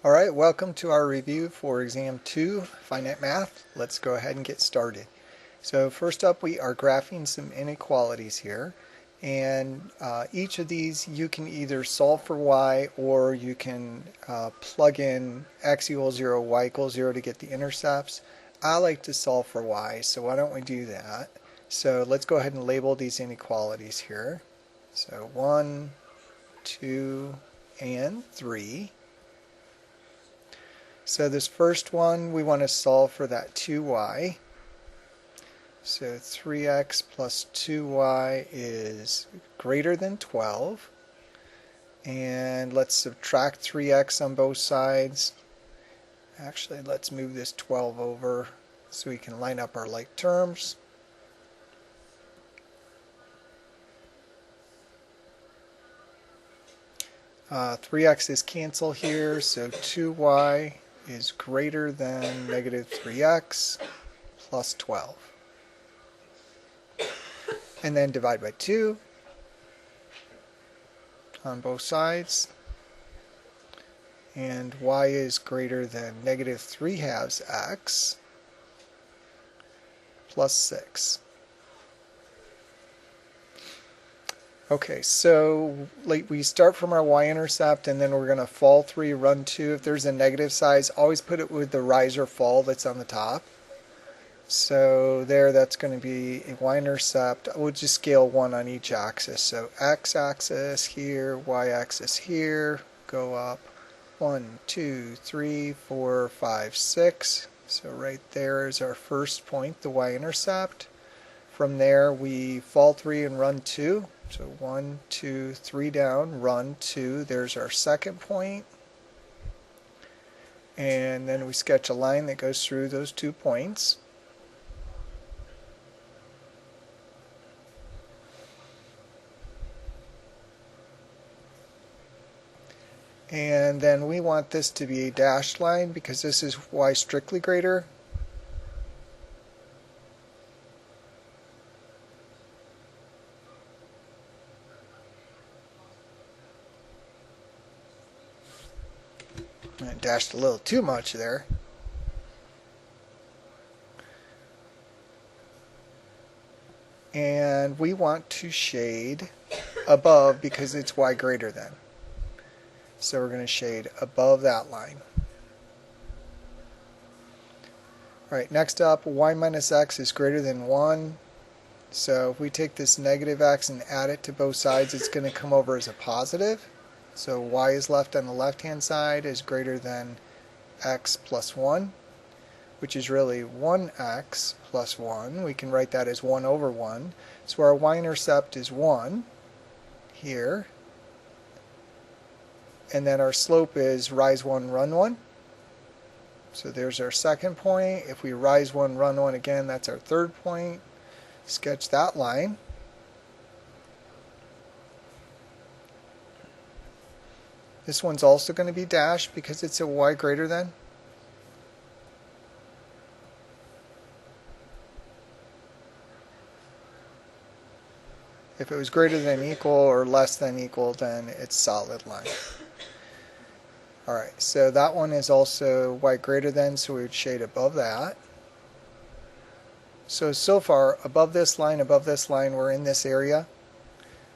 All right, welcome to our review for Exam 2, Finite Math. Let's go ahead and get started. So first up, we are graphing some inequalities here. And each of these you can either solve for y or you can plug in x equals 0, y equals 0 to get the intercepts. I like to solve for y, so why don't we do that? So let's go ahead and label these inequalities here. So 1, 2, and 3. So this first one, we want to solve for that 2y. So 3x plus 2y is greater than 12. And let's subtract 3x on both sides. Actually, let's move this 12 over so we can line up our like terms. Three x's cancel here, so 2y is greater than negative 3x plus 12. And then divide by 2 on both sides. And y is greater than negative 3 halves x plus 6. Okay, so we start from our y-intercept and then we're going to fall 3, run 2. If there's a negative size, always put it with the rise or fall that's on the top. So there, that's going to be a y-intercept. We'll just scale 1 on each axis. So x-axis here, y-axis here, go up 1, 2, 3, 4, 5, 6. So right there is our first point, the y-intercept. From there, we fall 3 and run 2. So 1, 2, 3 down, run 2. There's our second point. And then we sketch a line that goes through those 2 points. And then we want this to be a dashed line because this is y strictly greater. I dashed a little too much there. And we want to shade above because it's y greater than. So we're going to shade above that line. Alright, next up, y minus x is greater than 1. So if we take this negative x and add it to both sides, it's going to come over as a positive. So y is left on the left-hand side is greater than x plus 1, which is really 1x plus 1. We can write that as 1 over 1. So our y-intercept is 1 here. And then our slope is rise 1, run 1. So there's our second point. If we rise 1, run 1 again, that's our third point. Sketch that line. This one's also going to be dashed because it's a y greater than. If it was greater than equal or less than equal, then it's solid line. Alright, so that one is also y greater than, so we would shade above that. So far, above this line, we're in this area.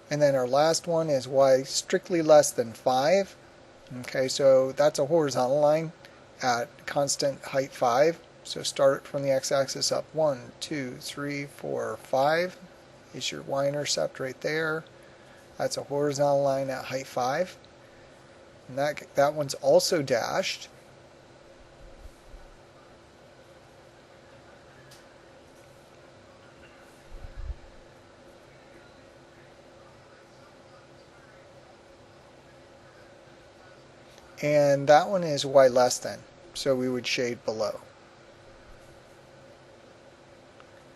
And then our last one is y strictly less than 5. Okay, so that's a horizontal line at constant height 5. So start from the x-axis up 1, 2, 3, 4, 5. Is your y-intercept right there. That's a horizontal line at height 5. And that one's also dashed. And that one is y less than, so we would shade below.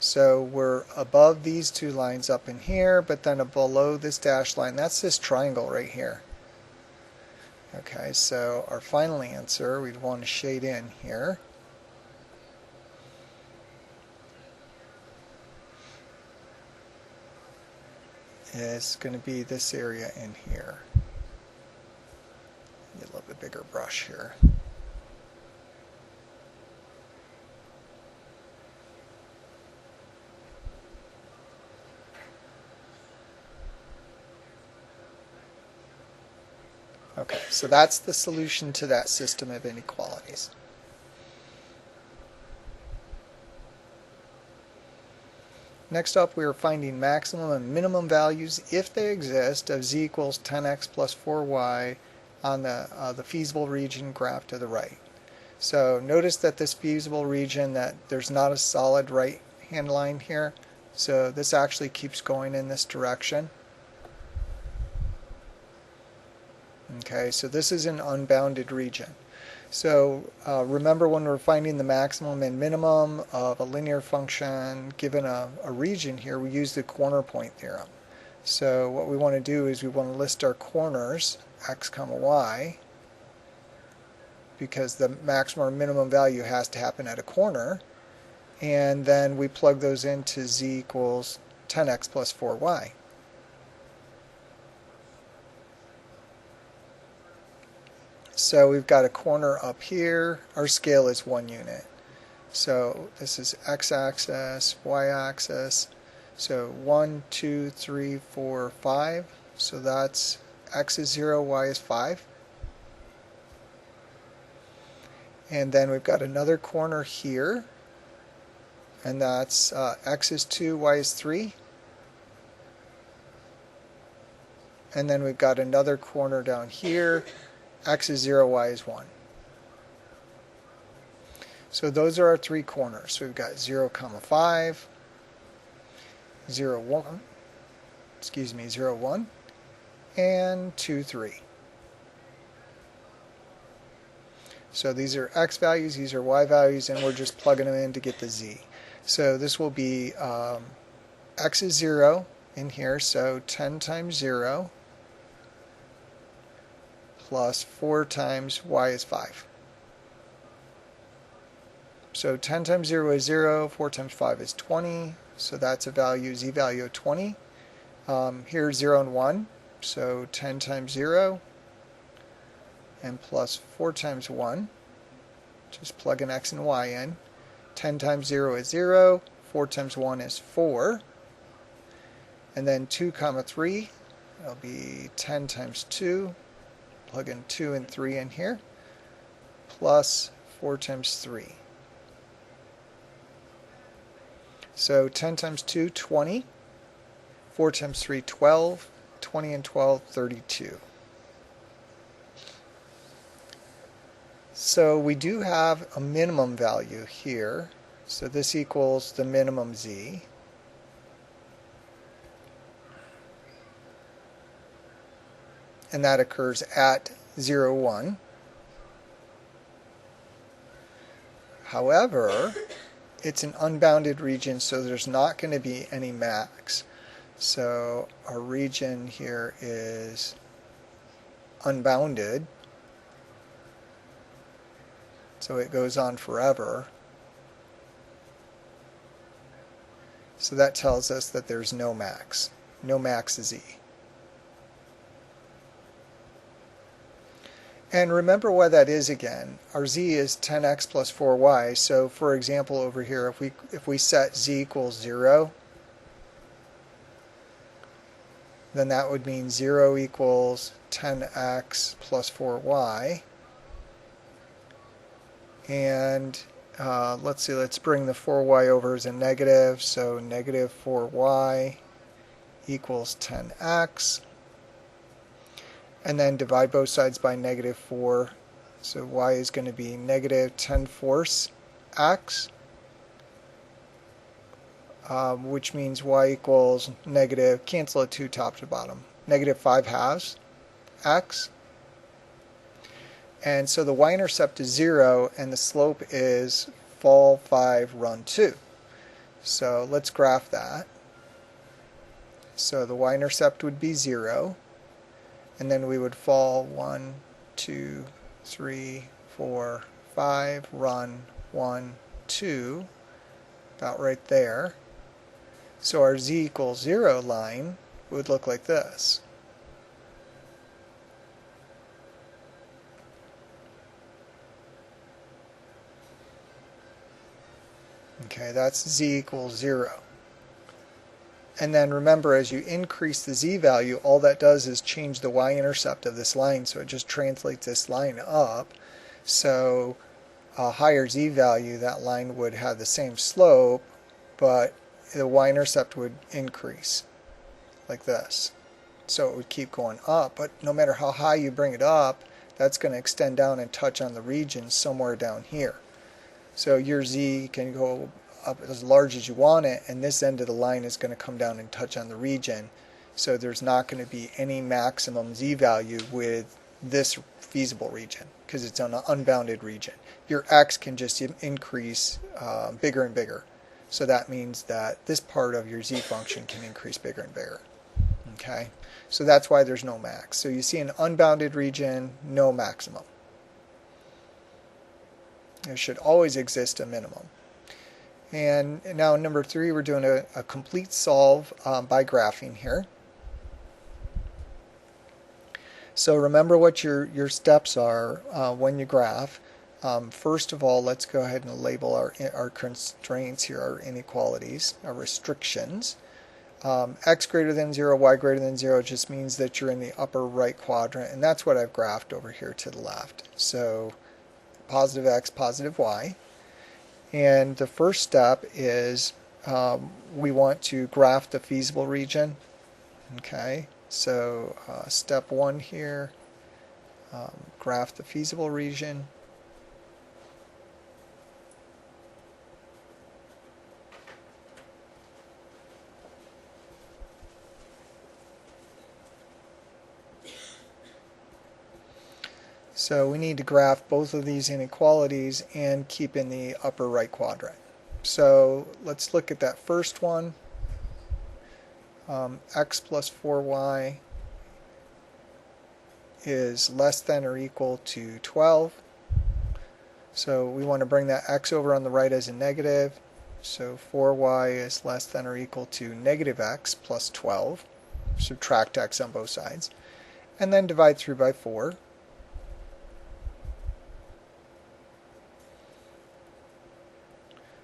So we're above these two lines up in here, but then below this dashed line, that's this triangle right here. Okay, so our final answer, we'd want to shade in here. Is going to be this area in here. Get a little bit bigger brush here. Okay, so that's the solution to that system of inequalities. Next up, we are finding maximum and minimum values, if they exist, of z equals 10x plus 4y on the feasible region graph to the right. So notice that this feasible region, that there's not a solid right hand line here, so this actually keeps going in this direction. Okay, so this is an unbounded region. So remember, when we're finding the maximum and minimum of a linear function given a region here, we use the corner point theorem. So what we want to do is we want to list our corners, x comma y, because the maximum or minimum value has to happen at a corner, and then we plug those into z equals 10x plus 4y. So we've got a corner up here. Our scale is 1 unit. So this is x-axis, y-axis. So 1, 2, 3, 4, 5. So that's x is 0, y is 5. And then we've got another corner here. And that's x is 2, y is 3. And then we've got another corner down here. X is 0, y is 1. So those are our three corners. So we've got 0, 5, 0, 1, 0, 1, and 2, 3. So these are x values, these are y values, and we're just plugging them in to get the z. So this will be x is 0 in here, so 10 times 0 plus 4 times y is 5. So 10 times 0 is 0, 4 times 5 is 20, so that's a value, z value of 20. Here's 0 and 1, so 10 times 0 and plus 4 times 1, just plug in x and y in. 10 times 0 is 0, 4 times 1 is 4, and then 2 comma 3, that'll be 10 times 2, plug in 2 and 3 in here, plus 4 times 3. So 10 times 2, 20, 4 times 3, 12, 20 and 12, 32. So we do have a minimum value here, so this equals the minimum z. And that occurs at 0, 1. However, it's an unbounded region, so there's not going to be any max. So our region here is unbounded, so it goes on forever. So that tells us that there's no max z. And remember what that is again. Our z is 10x plus 4y. So for example over here, if we set z equals 0, then that would mean 0 equals 10x plus 4y. And let's see, let's bring the 4y over as a negative. So negative 4y equals 10x. And then divide both sides by negative 4. So y is going to be negative 10/4 x, which means y equals negative, cancel a 2 top to bottom, negative 5/2 x. And so the y-intercept is 0, and the slope is fall 5, run 2. So let's graph that. So the y-intercept would be 0. And then we would fall 1, 2, 3, 4, 5, run 1, 2, about right there. So our z equals 0 line would look like this. Okay, that's z equals 0. And then remember, as you increase the z value, all that does is change the y-intercept of this line, so it just translates this line up. So a higher z value, that line would have the same slope, but the y-intercept would increase, like this. So it would keep going up, but no matter how high you bring it up, that's going to extend down and touch on the region somewhere down here. So your z can go up as large as you want it, and this end of the line is going to come down and touch on the region. So there's not going to be any maximum z value with this feasible region because it's an unbounded region. Your x can just increase bigger and bigger. So that means that this part of your z function can increase bigger and bigger. Okay, so that's why there's no max. So you see an unbounded region, no maximum. There should always exist a minimum. And now number 3, we're doing a complete solve by graphing here. So remember what your steps are when you graph. First of all, let's go ahead and label our constraints here, our inequalities, our restrictions. X greater than 0, y greater than 0 just means that you're in the upper right quadrant, and that's what I've graphed over here to the left. So positive x, positive y. And the first step is we want to graph the feasible region. Okay, so step 1 here, graph the feasible region. So we need to graph both of these inequalities and keep in the upper right quadrant. So let's look at that first one. X plus 4y is less than or equal to 12. So we want to bring that x over on the right as a negative. So 4y is less than or equal to negative x plus 12. Subtract x on both sides. And then divide through by 4.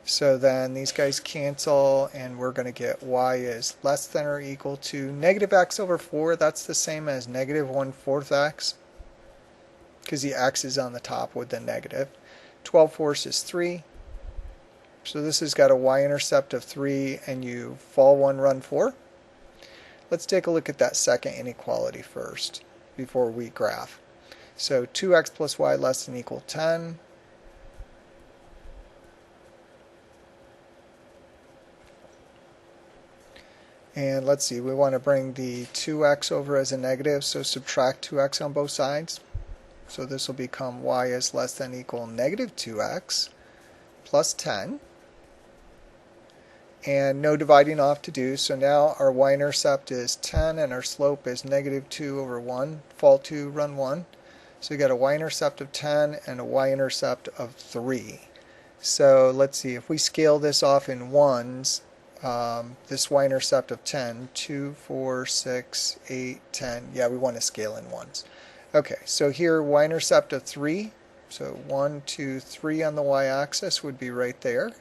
So then these guys cancel, and we're going to get y is less than or equal to negative x over 4. That's the same as negative 1/4 x, because the x is on the top with the negative. 12/4 is 3. So this has got a y-intercept of 3, and you fall 1, run 4. Let's take a look at that second inequality first before we graph. So 2x plus y less than or equal to 10. And let's see, we want to bring the 2x over as a negative, so subtract 2x on both sides. So this will become y is less than or equal to negative 2x plus 10. And no dividing off to do, so now our y-intercept is 10 and our slope is negative 2 over 1. Fall 2, run 1. So we got a y-intercept of 10 and a y-intercept of 3. So let's see, if we scale this off in ones, this y-intercept of 10, 2, 4, 6, 8, 10. Yeah, we want to scale in ones. Okay, so here y-intercept of 3. So 1, 2, 3 on the y-axis would be right there.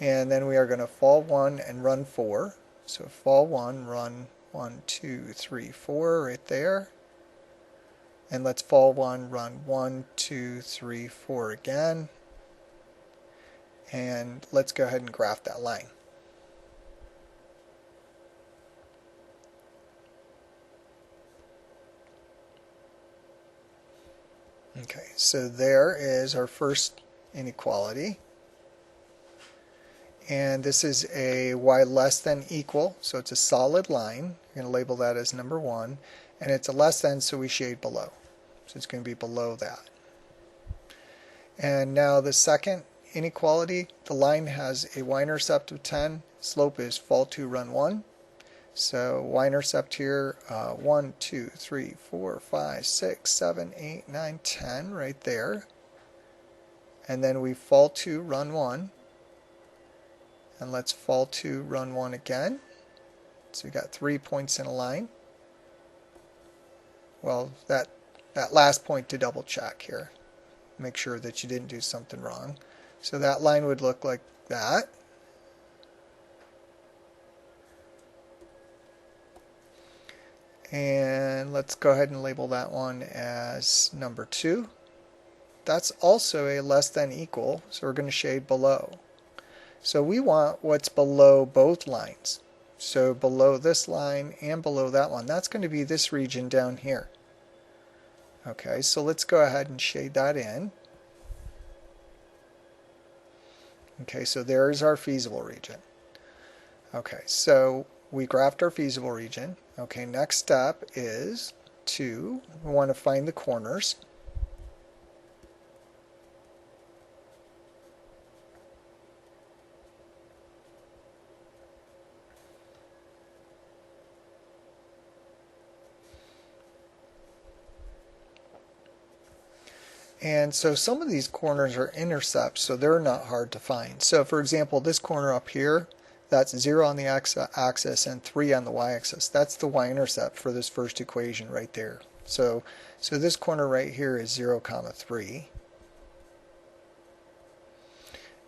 And then we are going to fall 1 and run 4. So fall 1, run 1, 2, 3, 4 right there. And let's fall 1, run 1, 2, 3, 4 again. And let's go ahead and graph that line. Okay, so there is our first inequality. And this is a y less than equal, so it's a solid line. You're going to label that as number 1. And it's a less than, so we shade below. So it's going to be below that. And now the second inequality, the line has a y-intercept of 10, slope is fall 2, run 1. So y-intercept here, 1, 2, 3, 4, 5, 6, 7, 8, 9, 10, right there. And then we fall 2, run 1. And let's fall 2, run 1 again. So we got 3 points in a line. Well, that last point to double check here. Make sure that you didn't do something wrong. So that line would look like that. And let's go ahead and label that one as number 2. That's also a less than equal, so we're going to shade below. So we want what's below both lines. So below this line and below that one, that's going to be this region down here. Okay, so let's go ahead and shade that in. Okay, so there's our feasible region. Okay, so we graphed our feasible region. Okay, next step is we want to find the corners. And so some of these corners are intercepts, so they're not hard to find. So for example, this corner up here, that's 0 on the x-axis and 3 on the y-axis. That's the y-intercept for this first equation right there. So this corner right here is 0, 3.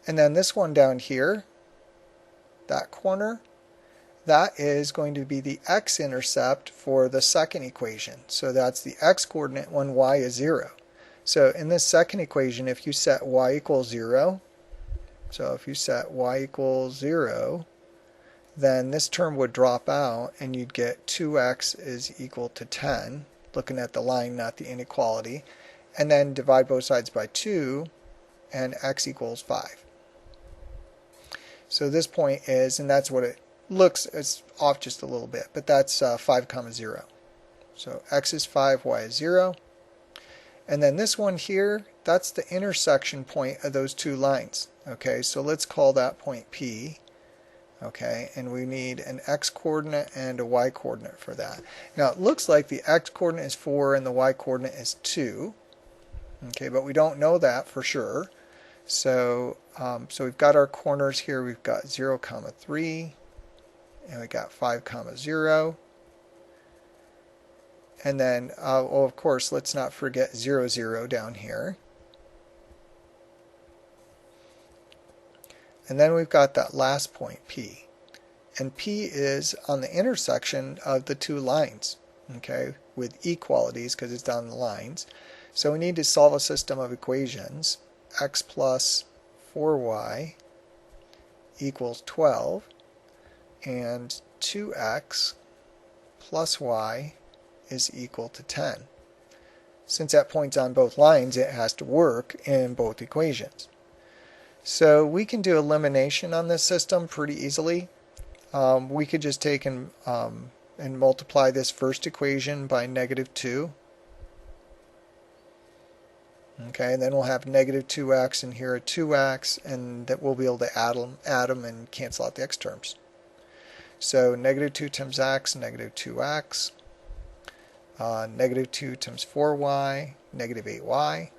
And then this one down here, that corner, that is going to be the x-intercept for the second equation. So that's the x-coordinate when y is 0. So in this second equation, if you set y equals 0, so if you set y equals 0, then this term would drop out and you'd get 2x is equal to 10, looking at the line, not the inequality, and then divide both sides by 2, and x equals 5. So this point is, and that's what it looks, it's off just a little bit, but that's 5, 0. So x is 5, y is 0. And then this one here, that's the intersection point of those two lines. Okay, so let's call that point P. Okay, and we need an x-coordinate and a y-coordinate for that. Now it looks like the x-coordinate is 4 and the y-coordinate is 2. Okay, but we don't know that for sure. So we've got our corners here. We've got 0, 3, and we got 5, 0. And then, well, of course, let's not forget 0, 0 down here. And then we've got that last point, P. And P is on the intersection of the two lines, okay, with equalities because it's down the lines. So we need to solve a system of equations. X plus 4y equals 12, and 2x plus y is equal to 10. Since that point's on both lines, it has to work in both equations. So we can do elimination on this system pretty easily. We could just take and multiply this first equation by -2. Okay, and then we'll have -2x and here a 2x, and that we'll be able to add them and cancel out the x terms. So -2 times x, -2x. -2 times 4y, -8y.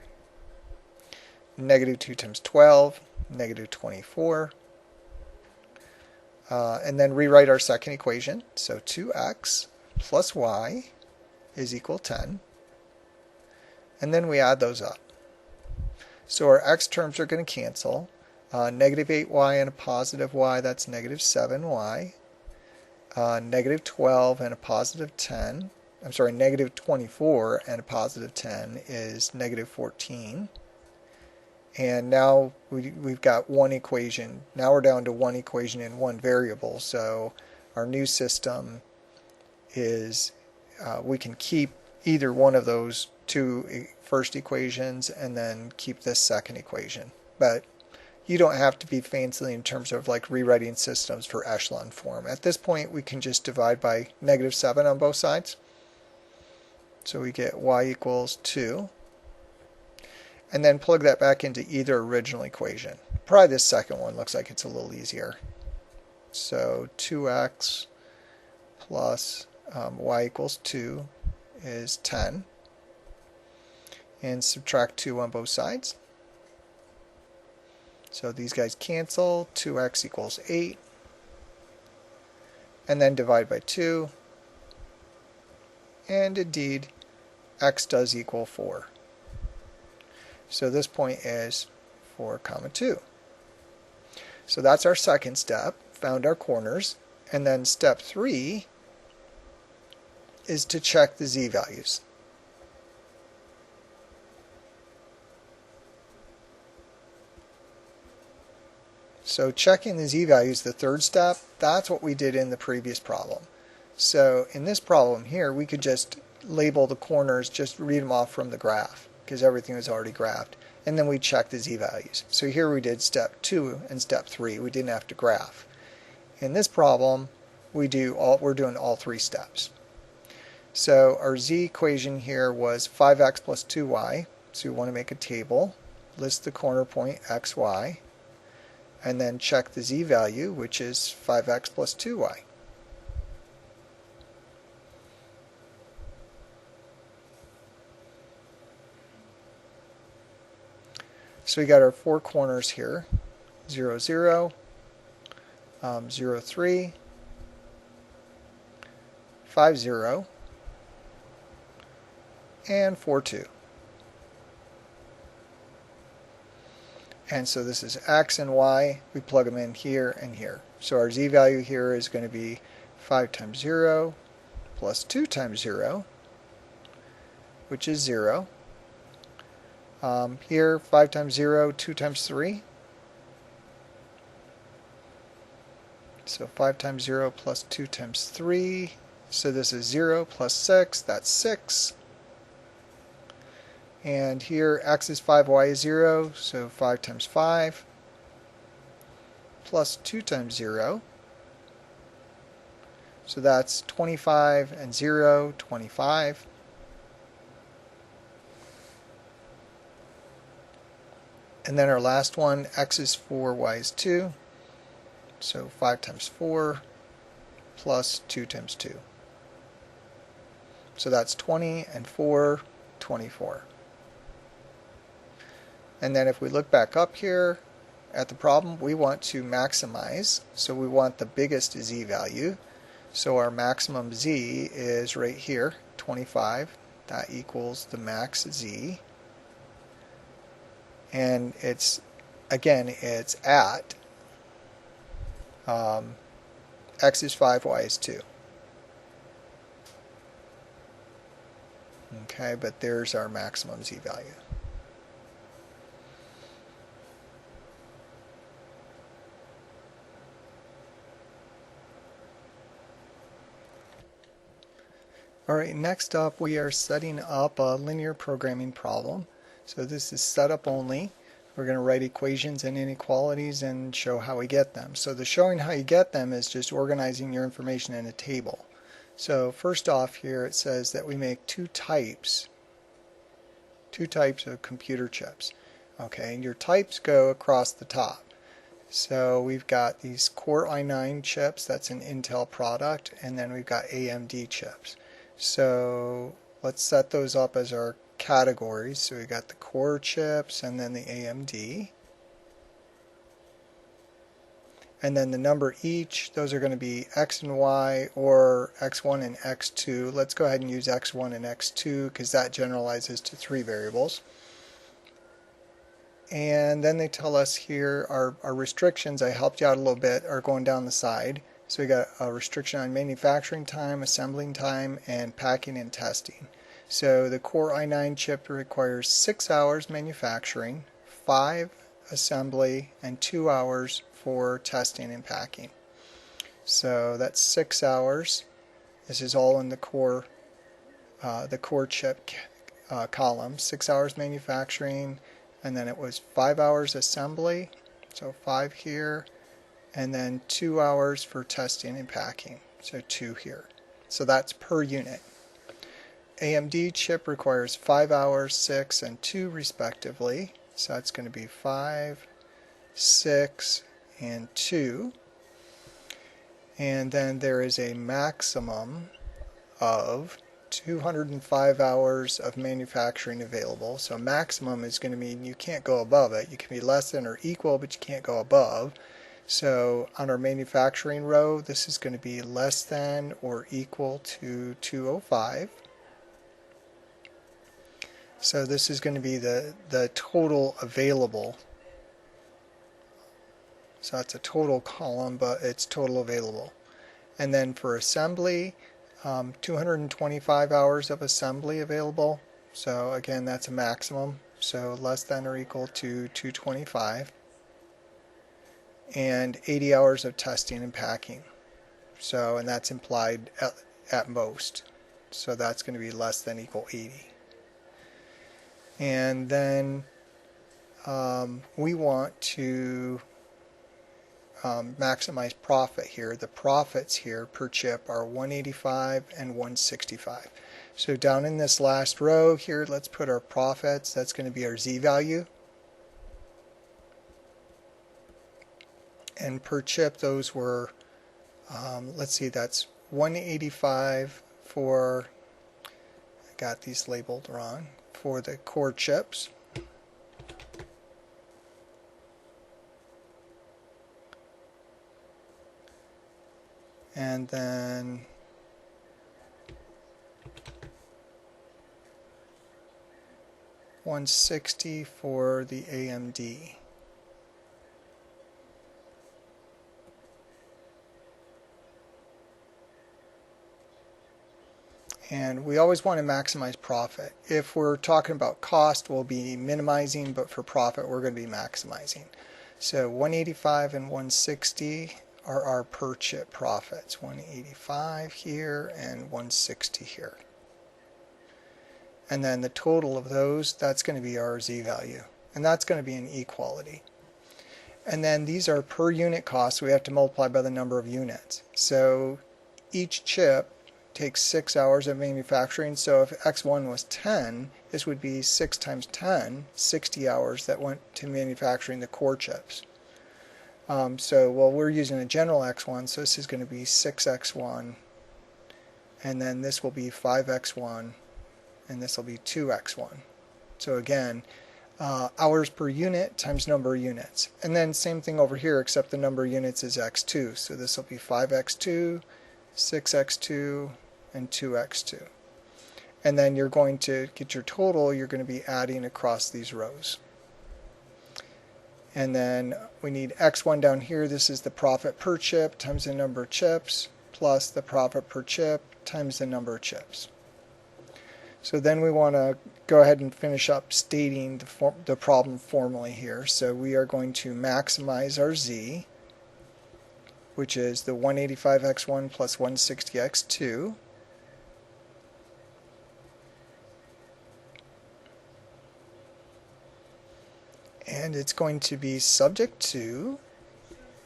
-2 times 12, -24. And then rewrite our second equation. So 2x plus y is equal 10. And then we add those up. So our x terms are going to cancel. -8y and a positive y, that's -7y. -12 and a positive 10. I'm sorry, -24 and a positive 10 is -14. And now we've got one equation. Now we're down to one equation and one variable. So our new system is we can keep either one of those two first equations and then keep this second equation. But you don't have to be fancy in terms of like rewriting systems for echelon form. At this point, we can just divide by -7 on both sides. So we get y equals 2. And then plug that back into either original equation. Probably this second one looks like it's a little easier. So 2x plus y equals 2 is 10. And subtract 2 on both sides. So these guys cancel. 2x equals 8. And then divide by 2. And indeed, x does equal 4. So this point is 4, 2. So that's our second step, found our corners. And then step 3 is to check the z-values. So checking the z-values, the third step, that's what we did in the previous problem. So in this problem here, we could just label the corners, just read them off from the graph, because everything was already graphed. And then we check the z-values. So here we did step 2 and step 3. We didn't have to graph. In this problem, we're doing all 3 steps. So our z equation here was 5x plus 2y. So we want to make a table, list the corner point xy, and then check the z-value, which is 5x plus 2y. So we got our 4 corners here, 0, 0, 0, 3, 5, 0, and 4, 2. And so this is x and y. We plug them in here and here. So our z-value here is going to be 5 times 0 plus 2 times 0, which is 0. Here, 5 times 0, 2 times 3. So 5 times 0 plus 2 times 3. So this is 0 plus 6. That's 6. And here x is 5, y is 0. So 5 times 5 plus 2 times 0. So that's 25 and 0, 25. And then our last one, x is 4, y is 2. So 5 times 4 plus 2 times 2. So that's 20 and 4, 24. And then if we look back up here at the problem, we want to maximize. So we want the biggest z value. So our maximum z is right here, 25. That equals the max z. And it's, again, it's at x is 5, y is 2. Okay, but there's our maximum z value. Alright, next up we are setting up a linear programming problem. So this is setup only. We're going to write equations and inequalities and show how we get them. So the showing how you get them is just organizing your information in a table. So first off here it says that we make two types of computer chips. Okay, and your types go across the top. So we've got these Core i9 chips, that's an Intel product, and then we've got AMD chips. So let's set those up as our categories. So we've got the Core chips and then the AMD. And then the number each, those are going to be X and Y or X1 and X2. Let's go ahead and use X1 and X2 because that generalizes to 3 variables. And then they tell us here our restrictions, I helped you out a little bit, are going down the side. So we got a restriction on manufacturing time, assembling time, and packing and testing. So the Core i9 chip requires 6 hours manufacturing, 5 assembly, and 2 hours for testing and packing. So that's 6 hours. This is all in the core chip column. 6 hours manufacturing, and then it was 5 hours assembly, so 5 here, and then 2 hours for testing and packing, so 2 here. So that's per unit. AMD chip requires 5 hours, 6, and 2 respectively, so that's going to be 5, 6, and 2. And then there is a maximum of 205 hours of manufacturing available. So maximum is going to mean you can't go above it. You can be less than or equal, but you can't go above. So on our manufacturing row, this is going to be less than or equal to 205. So this is going to be the total available. So that's a total column, but it's total available. And then for assembly, 225 hours of assembly available. So again, that's a maximum. So less than or equal to 225. And 80 hours of testing and packing. So, and that's implied at most. So that's going to be less than equal 80. And then we want to maximize profit here. The profits here per chip are 185 and 165. So down in this last row here, let's put our profits. That's going to be our Z value. And per chip, those were, let's see, that's 185 for, I got these labeled wrong, for the core chips. And then $160 for the AMD. And we always want to maximize profit. If we're talking about cost, we'll be minimizing, but for profit, we're going to be maximizing. So 185 and 160 are our per chip profits. 185 here and 160 here. And then the total of those, that's going to be our Z value. And that's going to be an equality. And then these are per unit costs. We have to multiply by the number of units. So each chip takes 6 hours of manufacturing. So if X1 was 10, this would be 6 times 10, 60 hours that went to manufacturing the core chips. So, well, we're using a general X1, so this is going to be 6X1, and then this will be 5X1, and this will be 2X1. So again, hours per unit times number of units. And then same thing over here, except the number of units is X2. So this will be 5X2, 6X2, and 2X2. And then you're going to get your total, you're going to be adding across these rows. And then we need X1 down here. This is the profit per chip times the number of chips plus the profit per chip times the number of chips. So then we want to go ahead and finish up stating the problem formally here. So we are going to maximize our Z, which is the 185X1 plus 160X2. And it's going to be subject to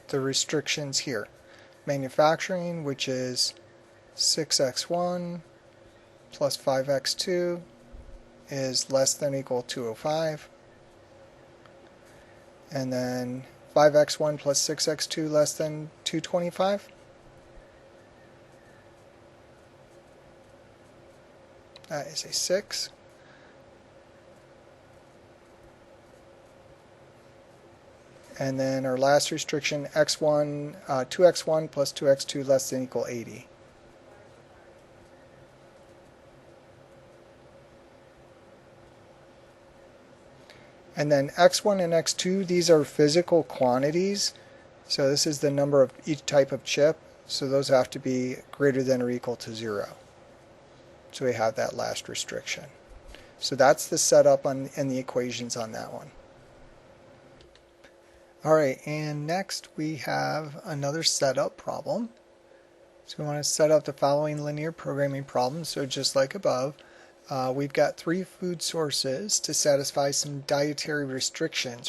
the restrictions here. Manufacturing, which is 6X1 plus 5X2 is less than or equal to 205. And then 5X1 plus 6X2 less than 225. That is a 6. And then our last restriction, X1, 2X1 plus 2X2 less than or equal 80. And then X1 and X2, these are physical quantities. So this is the number of each type of chip. So those have to be greater than or equal to 0. So we have that last restriction. So that's the setup and the equations on that one. Alright, and next we have another setup problem. So we want to set up the following linear programming problem. So just like above, we've got 3 food sources to satisfy some dietary restrictions.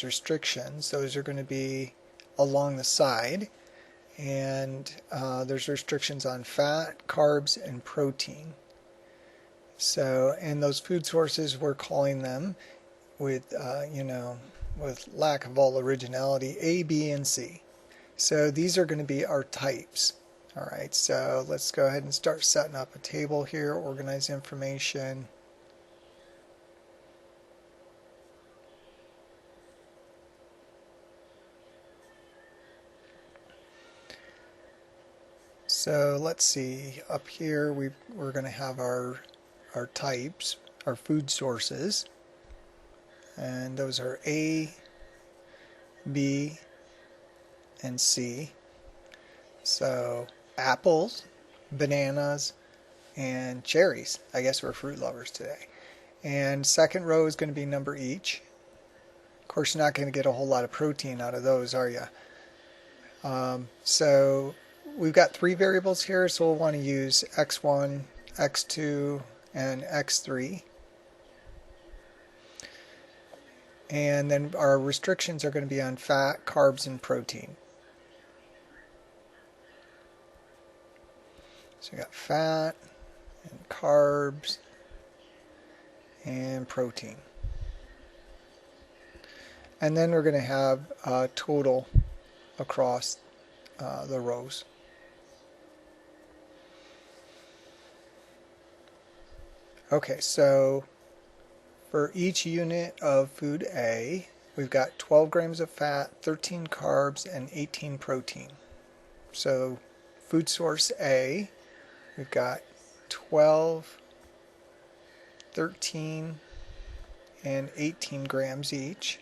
Those are going to be along the side. And there's restrictions on fat, carbs, and protein. So, and those food sources, we're calling them with, with lack of all originality, A, B, and C. So these are going to be our types. Alright, so let's go ahead and start setting up a table here, organize information. So let's see, up here we're going to have our types, our food sources. And those are A, B, and C. So apples, bananas, and cherries. I guess we're fruit lovers today. And second row is going to be number each. Of course, you're not going to get a whole lot of protein out of those, are you? So we've got three variables here, so we'll want to use x1, x2, and x3. And then our restrictions are going to be on fat, carbs, and protein. So we got fat and carbs and protein. And then we're going to have a total across the rows. Okay, so for each unit of food A, we've got 12 grams of fat, 13 carbs, and 18 protein. So food source A, we've got 12, 13, and 18 grams each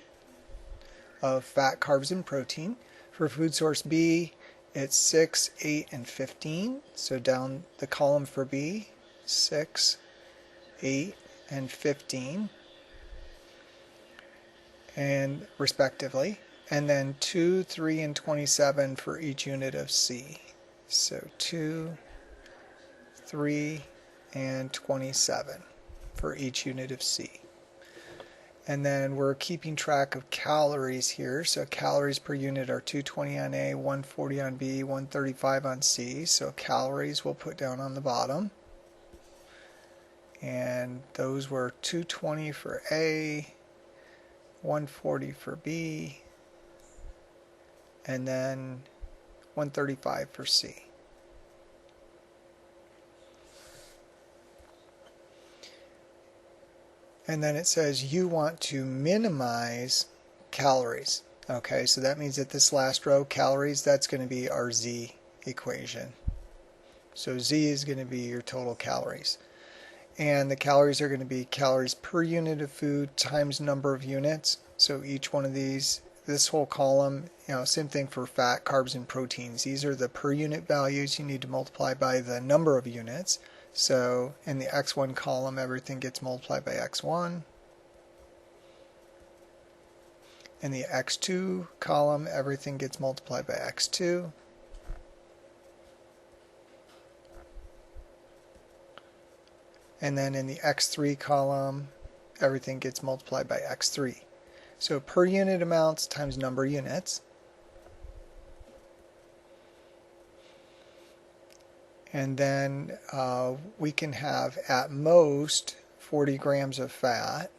of fat, carbs, and protein. For food source B, it's 6, 8, and 15. So down the column for B, 6, 8, and 15, and respectively. And then 2, 3, and 27 for each unit of C. So 2, 3, and 27 for each unit of C. And then we're keeping track of calories here. So calories per unit are 220 on A, 140 on B, 135 on C. So calories we'll put down on the bottom. And those were 220 for A, 140 for B, and then 135 for C. And then it says you want to minimize calories. Okay, so that means that this last row, calories, that's going to be our Z equation. So Z is going to be your total calories. And the calories are going to be calories per unit of food times number of units. So each one of these, this whole column, same thing for fat, carbs, and proteins. These are the per unit values you need to multiply by the number of units. So in the x1 column, everything gets multiplied by x1. In the x2 column, everything gets multiplied by x2. And then in the x3 column, everything gets multiplied by x3. So per unit amounts times number of units. And then we can have at most 40 grams of fat.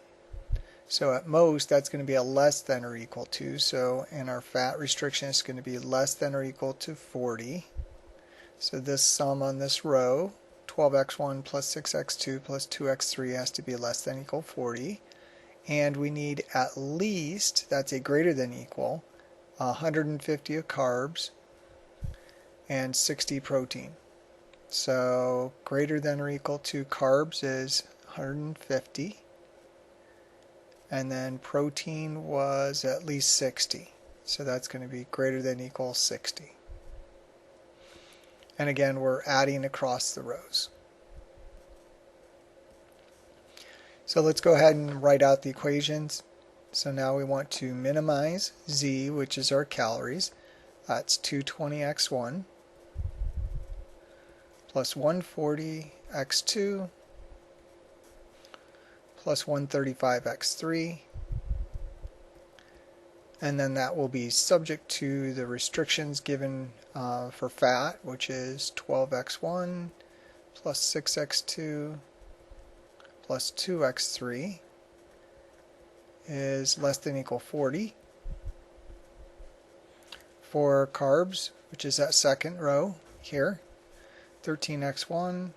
So at most, that's going to be a less than or equal to. So in our fat restriction, it's going to be less than or equal to 40. So this sum on this row, 12x1 plus 6x2 plus 2x3 has to be less than or equal 40. And we need at least, that's a greater than equal, 150 of carbs and 60 protein. So greater than or equal to carbs is 150. And then protein was at least 60. So that's going to be greater than or equal 60. And again, we're adding across the rows. So let's go ahead and write out the equations. So now we want to minimize Z, which is our calories. That's 220x1 plus 140x2 plus 135x3. And then that will be subject to the restrictions given for fat, which is 12x1 plus 6x2 plus 2x3 is less than or equal 40. For carbs, which is that second row here, 13x1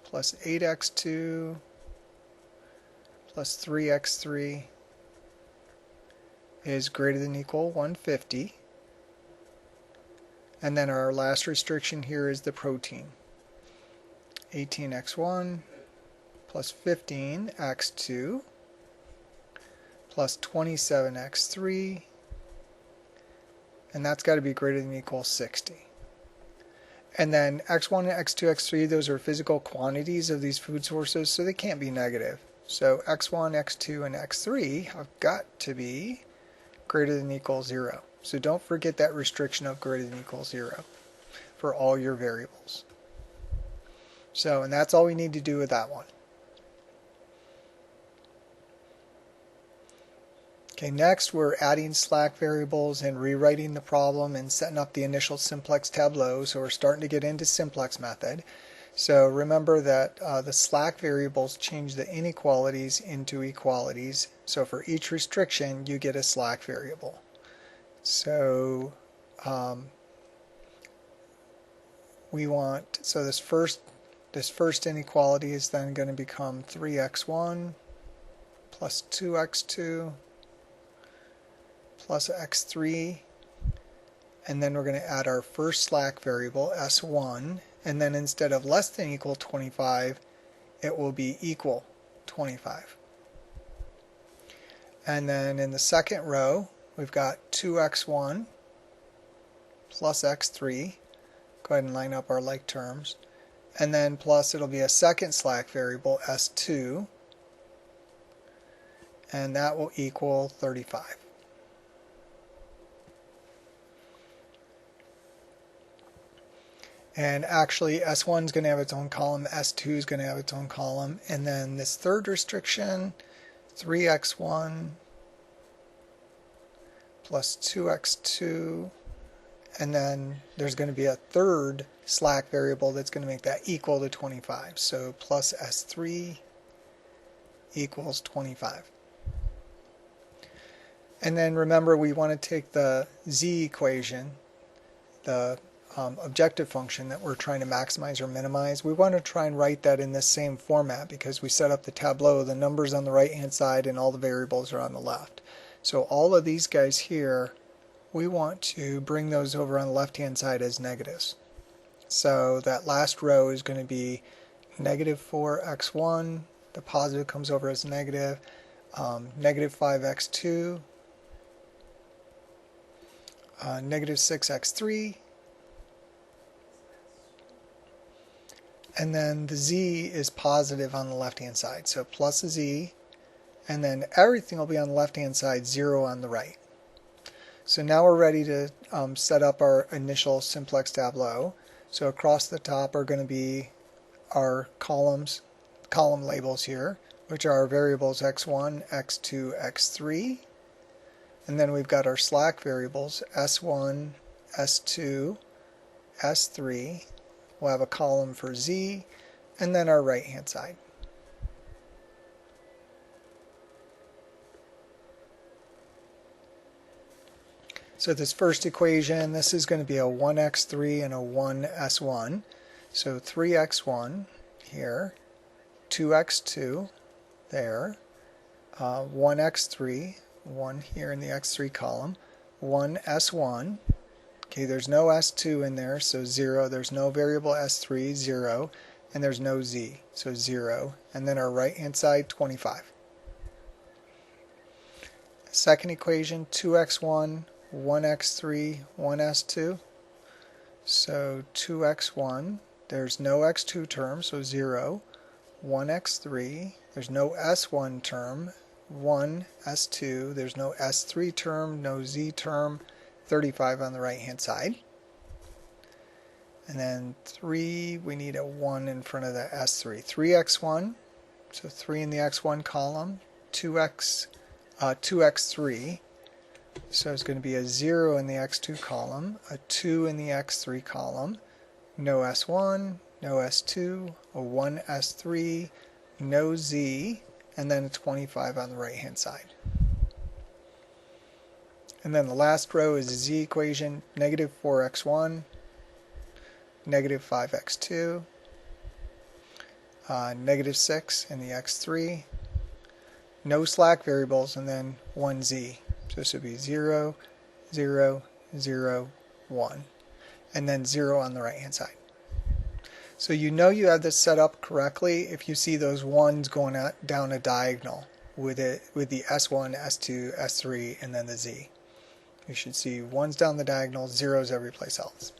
plus 8x2 plus 3x3 is greater than or equal 150. And then our last restriction here is the protein. 18x1 plus 15x2 plus 27x3 and that's got to be greater than or equal 60. And then x1 and x2, x3, those are physical quantities of these food sources, so they can't be negative. So x1, x2, and x3 have got to be greater than or equal 0. So don't forget that restriction of greater than or equal 0 for all your variables. So, and that's all we need to do with that one. Okay, next we're adding slack variables and rewriting the problem and setting up the initial simplex tableau. So we're starting to get into simplex method. So remember that the slack variables change the inequalities into equalities. So for each restriction, you get a slack variable. So this first inequality is then going to become 3x1 plus 2x2 plus x3, and then we're going to add our first slack variable, s1, and then instead of less than or equal 25, it will be equal 25. And then in the second row, we've got 2x1 plus x3. Go ahead and line up our like terms. And then plus it'll be a second slack variable, s2, and that will equal 35. And actually S1 is going to have its own column, S2 is going to have its own column, and then this third restriction, 3x1 plus 2x2, and then there's going to be a third slack variable that's going to make that equal to 25. So plus S3 equals 25. And then remember, we want to take the z equation, the objective function that we're trying to maximize or minimize. We want to try and write that in this same format because we set up the tableau, the numbers on the right hand side and all the variables are on the left. So all of these guys here, we want to bring those over on the left hand side as negatives. So that last row is going to be negative 4x1, the positive comes over as negative, negative 5x2, negative 6x3, and then the z is positive on the left hand side, so plus a z, and then everything will be on the left hand side, 0 on the right. So now we're ready to set up our initial simplex tableau. So across the top are going to be our column labels here, which are our variables x1, x2, x3, and then we've got our slack variables s1, s2, s3. We'll have a column for z, and then our right hand side. So this first equation, this is going to be a 1x3 and a 1s1. So 3x1 here, 2x2 there, 1x3, 1 here in the x3 column, 1s1. Okay, there's no s2 in there, so 0. There's no variable s3, 0. And there's no z, so 0. And then our right-hand side, 25. Second equation, 2x1, 1x3, 1s2. So 2x1, there's no x2 term, so 0. 1x3, there's no s1 term, 1 s2, there's no s3 term, no z term, 35 on the right hand side. And then 3, we need a 1 in front of the s3. 3x1, so 3 in the x1 column, 2x3, so it's going to be a 0 in the x2 column, a 2 in the x3 column, no s1, no s2, a 1 s3, no z, and then a 25 on the right hand side. And then the last row is a z equation, negative 4x1, negative 5x2, negative 6 in the x3, no slack variables, and then 1z. So this would be 0, 0, 0, 1, and then 0 on the right hand side. So you know you have this set up correctly if you see those 1s going down a diagonal with the s1, s2, s3, and then the z. You should see 1's down the diagonal, 0's every place else.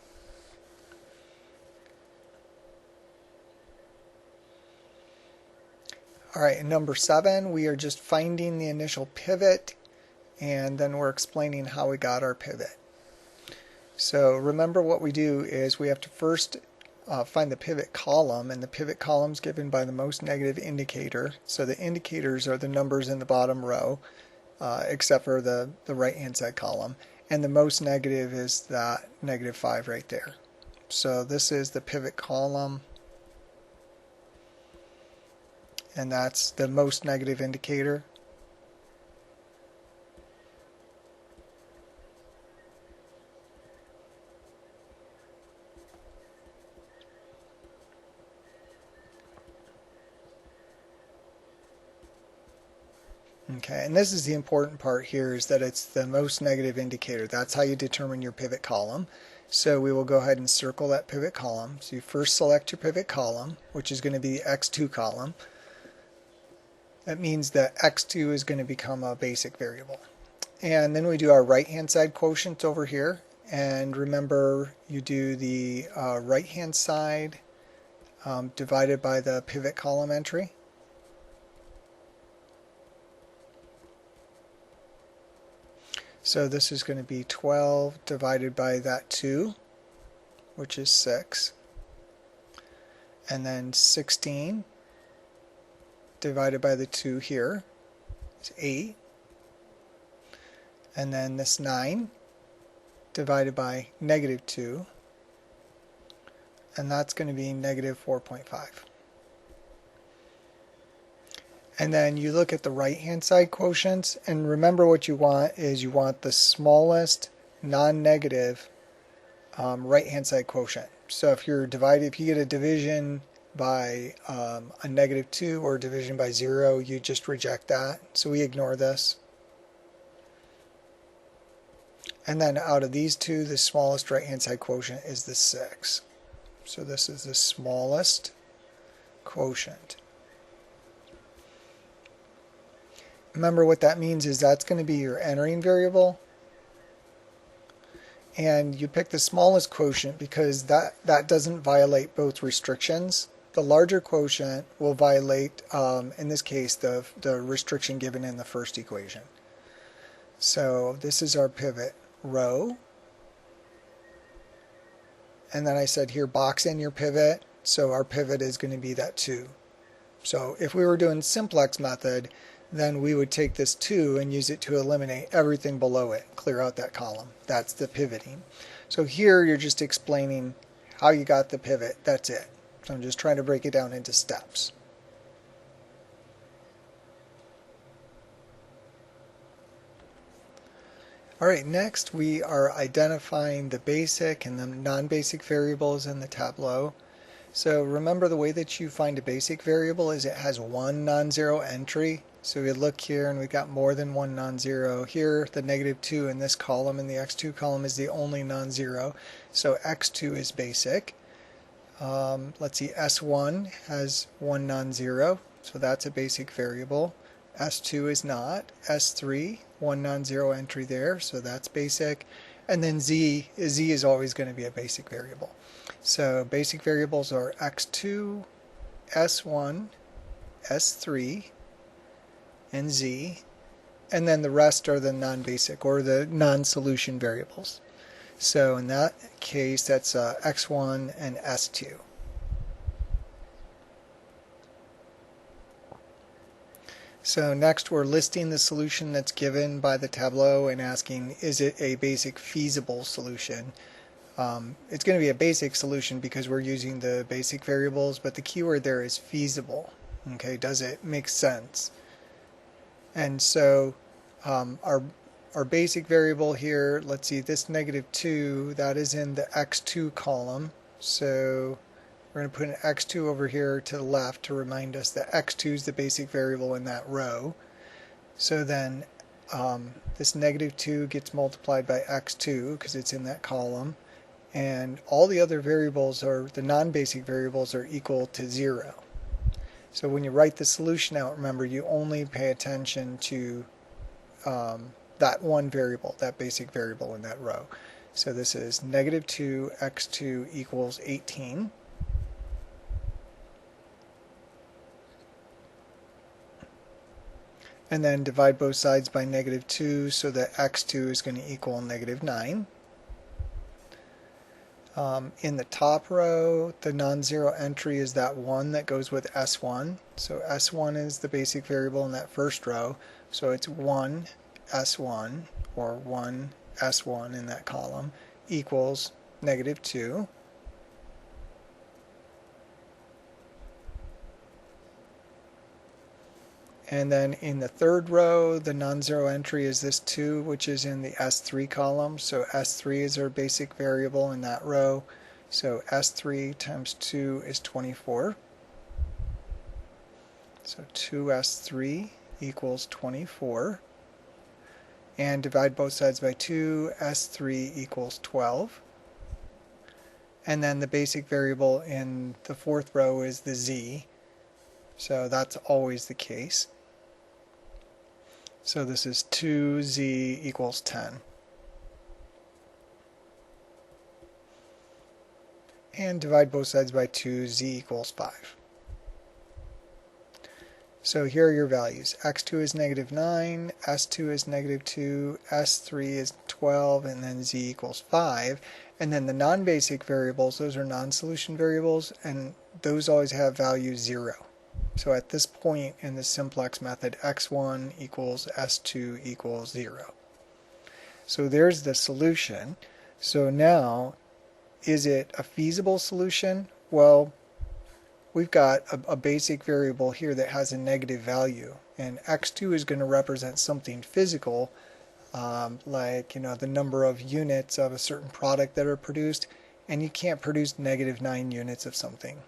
Alright, in number 7, we are just finding the initial pivot, and then we're explaining how we got our pivot. So remember, what we do is we have to first find the pivot column, and the pivot column is given by the most negative indicator. So the indicators are the numbers in the bottom row, except for the right hand side column, and the most negative is that -5 right there. So this is the pivot column, and that's the most negative indicator. Okay, and this is the important part here, is that it's the most negative indicator. That's how you determine your pivot column. So we will go ahead and circle that pivot column. So you first select your pivot column, which is going to be the x2 column. That means that x2 is going to become a basic variable. And then we do our right hand side quotient over here. And remember, you do the right hand side divided by the pivot column entry. So this is going to be 12 divided by that 2, which is 6. And then 16 divided by the 2 here is 8. And then this 9 divided by -2, and that's going to be -4.5. And then you look at the right hand side quotients, and remember, what you want is you want the smallest non-negative right hand side quotient. So if you get a division by a -2 or a division by 0, you just reject that. So we ignore this. And then out of these two, the smallest right hand side quotient is the 6. So this is the smallest quotient. Remember, what that means is that's going to be your entering variable, and you pick the smallest quotient because that doesn't violate both restrictions. The larger quotient will violate, in this case, the restriction given in the first equation. So this is our pivot row, and then I said here, box in your pivot. So our pivot is going to be that 2. So if we were doing simplex method, then we would take this 2 and use it to eliminate everything below it, clear out that column. That's the pivoting. So here you're just explaining how you got the pivot. That's it. So I'm just trying to break it down into steps. Alright, next we are identifying the basic and the non-basic variables in the tableau. So remember, the way that you find a basic variable is it has one non-zero entry. So we look here and we've got more than one non-zero. Here the -2 in this column, in the x2 column, is the only non-zero. So x2 is basic. Let's see, s1 has one non-zero, so that's a basic variable. S2 is not. S3, one non-zero entry there, so that's basic. And then z is always going to be a basic variable. So basic variables are x2, s1, s3, and z, and then the rest are the non-basic or the non-solution variables. So in that case, that's x1 and s2. So next we're listing the solution that's given by the tableau and asking, is it a basic feasible solution? It's going to be a basic solution because we're using the basic variables, but the keyword there is feasible. Okay, does it make sense? And so our basic variable here, let's see, this -2, that is in the x2 column. So we're going to put an x2 over here to the left to remind us that x2 is the basic variable in that row. So then this -2 gets multiplied by x2 because it's in that column. And all the other variables, or the non-basic variables, are equal to 0. So when you write the solution out, remember, you only pay attention to that one variable, that basic variable in that row. So this is negative 2 x2 equals 18. And then divide both sides by negative 2 so that x2 is going to equal negative 9. In the top row, the non-zero entry is that 1 that goes with S1. So S1 is the basic variable in that first row. So it's 1 S1, or 1 S1 in that column, equals negative 2. And then in the third row, the non-zero entry is this 2, which is in the S3 column. So S3 is our basic variable in that row. So S3 times 2 is 24. So 2S3 equals 24. And divide both sides by 2, S3 equals 12. And then the basic variable in the fourth row is the Z. So that's always the case. So this is 2z equals 10. And divide both sides by 2, z equals 5. So here are your values. x2 is negative 9, s2 is negative 2, s3 is 12, and then z equals 5. And then the non-basic variables, those are non-solution variables, and those always have value 0. So at this point in the simplex method, x1 equals s2 equals 0. So there's the solution. So now, is it a feasible solution? Well, we've got a basic variable here that has a negative value, and x2 is going to represent something physical, like the number of units of a certain product that are produced, and you can't produce negative 9 units of something.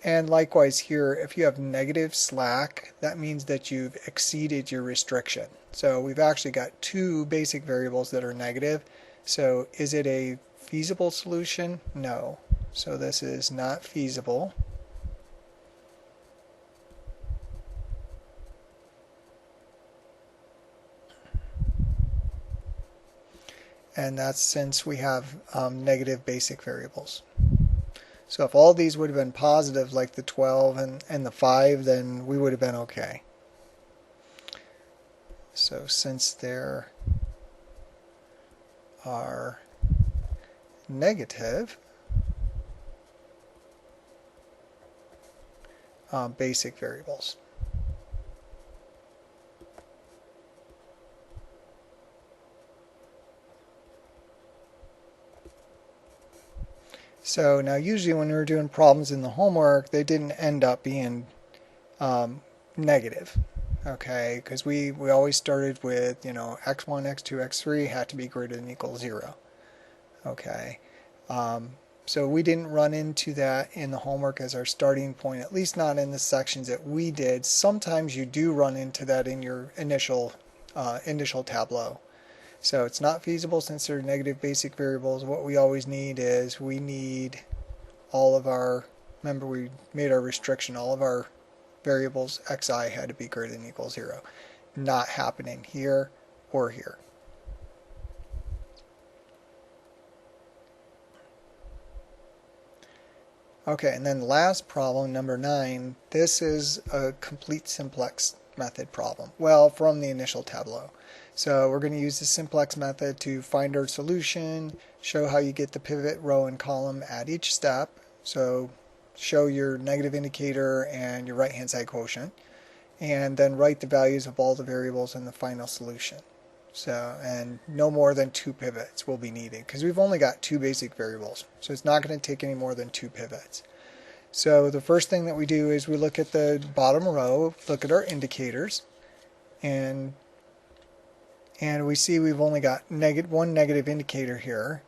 And likewise here, if you have negative slack, that means that you've exceeded your restriction. So we've actually got two basic variables that are negative. So is it a feasible solution? No. So this is not feasible. And that's since we have negative basic variables. So if all these would have been positive, like the 12 and the 5, then we would have been okay. So since there are negative basic variables. So now usually when we were doing problems in the homework, they didn't end up being negative, okay? Because we always started with, x1, x2, x3 had to be greater than or equal 0, okay? So we didn't run into that in the homework as our starting point, at least not in the sections that we did. Sometimes you do run into that in your initial tableau. So it's not feasible since they're negative basic variables. What we always need is we need all of our, remember we made our restriction, all of our variables xi had to be greater than or equal 0. Not happening here or here. Okay, and then last problem, number 9, this is a complete simplex method problem. Well, from the initial tableau. So we're going to use the simplex method to find our solution, show how you get the pivot row and column at each step. So show your negative indicator and your right hand side quotient, and then write the values of all the variables in the final solution. So, and no more than 2 pivots will be needed because we've only got 2 basic variables. So it's not going to take any more than 2 pivots. So the first thing that we do is we look at the bottom row, look at our indicators, and we see we've only got one negative indicator here,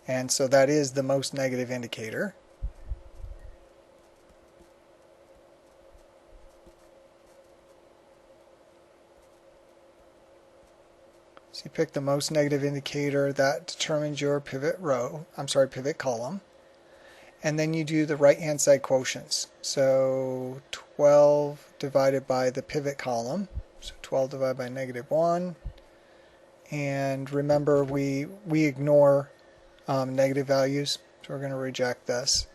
and so that is the most negative indicator. So you pick the most negative indicator, that determines your pivot column. And then you do the right hand side quotients. So 12 divided by the pivot column, So 12 divided by negative 1. And remember, we ignore negative values, so we're going to reject this.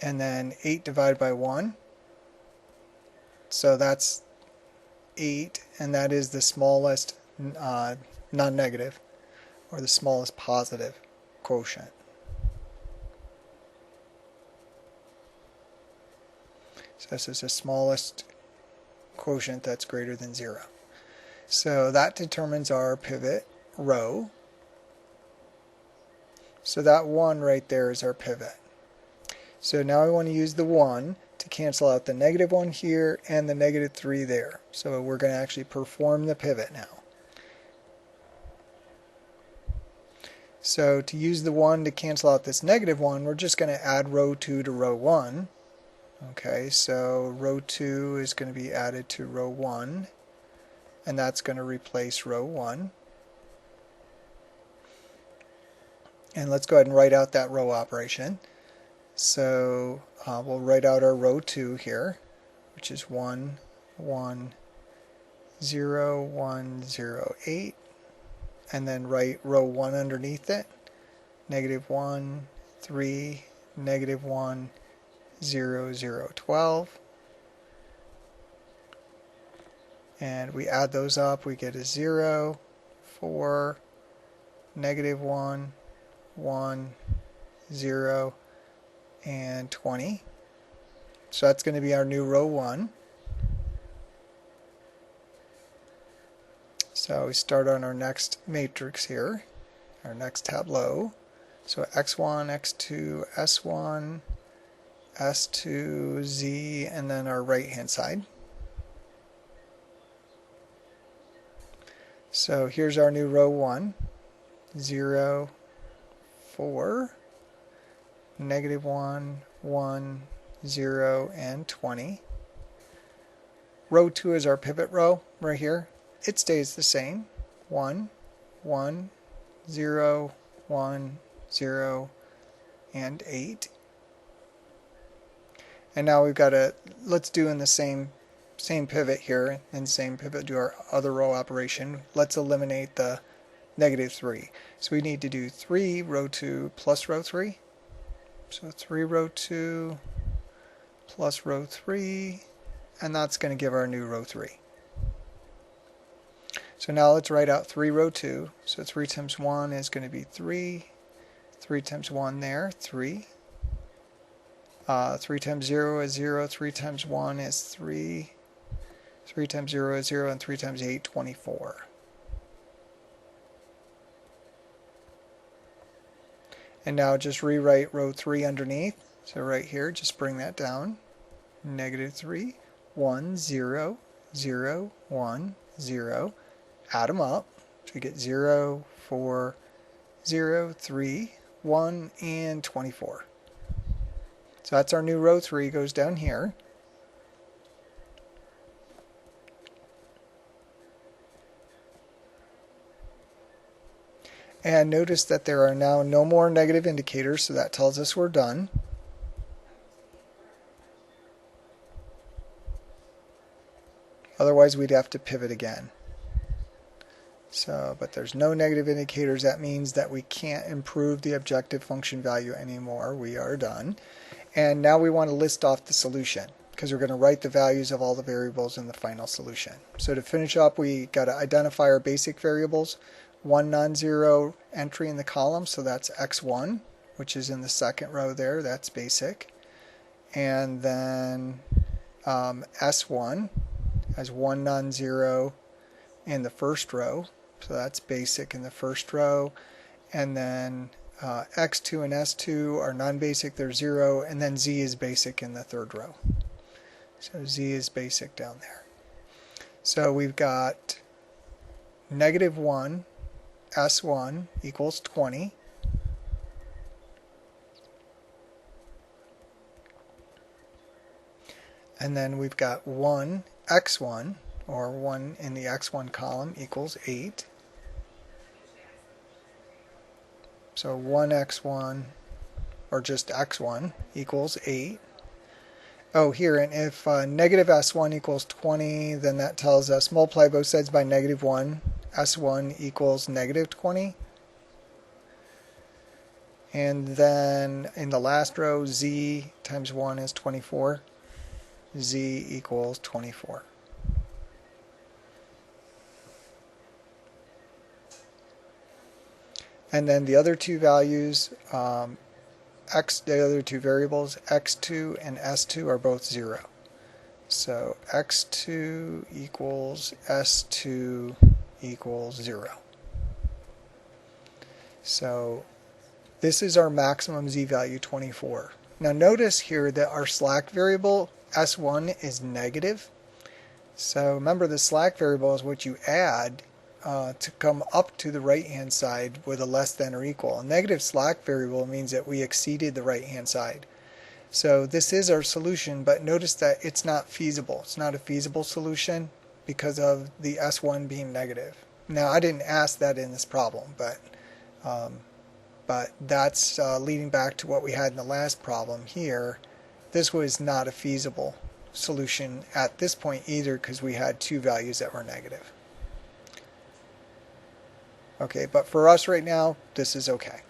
And then 8 divided by 1. So that's 8, and that is the smallest non-negative, or the smallest positive quotient. So this is the smallest quotient that's greater than 0. So that determines our pivot row. So that 1 right there is our pivot. So now we want to use the 1 to cancel out the negative 1 here and the negative 3 there. So we're going to actually perform the pivot now. So to use the 1 to cancel out this negative 1, we're just going to add row 2 to row 1. Okay, so row 2 is going to be added to row 1, and that's going to replace row 1. And let's go ahead and write out that row operation. So we'll write out our row 2 here, which is 1, 1, 0, 1, 0, 8, and then write row 1 underneath it, negative 1, 3, negative 1, 0, 0, 12. And we add those up, we get a 0, 4, negative 1, 1, 0, and 20. So that's going to be our new row 1. So we start on our next matrix here, our next tableau. So x1, x2, s1, s2, z, and then our right hand side. So here's our new row 1, 0, 4, negative 1, 1, 0, and 20. Row 2 is our pivot row right here. It stays the same, 1, 1, 0, 1, 0, and 8. And now we've got to, let's do in the same pivot here, and same pivot do our other row operation. Let's eliminate the negative 3. So we need to do 3 row 2 plus row 3. So 3 row 2 plus row 3, and that's going to give our new row 3. So now let's write out 3 row 2. So 3 times 1 is going to be 3. 3 times 1 there, 3. 3 times 0 is 0. 3 times 1 is 3. 3 times 0 is 0. And 3 times 8, 24. And now just rewrite row 3 underneath. So right here, just bring that down. Negative 3, 1, 0, 0, 1, 0. Add them up. So we get 0, 4, 0, 3, 1, and 24. So that's our new row 3, goes down here. And notice that there are now no more negative indicators, so that tells us we're done. Otherwise, we'd have to pivot again. So, but there's no negative indicators. That means that we can't improve the objective function value anymore. We are done. And now we want to list off the solution, because we're going to write the values of all the variables in the final solution. So to finish up, we got to identify our basic variables. One non-zero entry in the column, so that's x1, which is in the second row there. That's basic. And then s1 has one non-zero in the first row, so that's basic in the first row. And then x2 and s2 are non-basic, they're 0, and then z is basic in the third row. So z is basic down there. So we've got negative 1 s1 equals 20. And then we've got 1 x1, or 1 in the x1 column, equals 8. So 1x1, or just x1, equals 8. Oh, here, and if negative S1 equals 20, then that tells us multiply both sides by negative 1. S1 equals negative 20. And then in the last row, Z times 1 is 24. Z equals 24. And then the other two values, the other two variables, x2 and s2 are both 0. So x2 equals s2 equals 0. So this is our maximum z value, 24. Now notice here that our slack variable, s1, is negative. So remember, the slack variable is what you add to come up to the right-hand side with a less than or equal. A negative slack variable means that we exceeded the right-hand side. So this is our solution, but notice that it's not feasible. It's not a feasible solution because of the S1 being negative. Now, I didn't ask that in this problem, but that's leading back to what we had in the last problem here. This was not a feasible solution at this point either because we had two values that were negative. Okay, but for us right now, this is okay.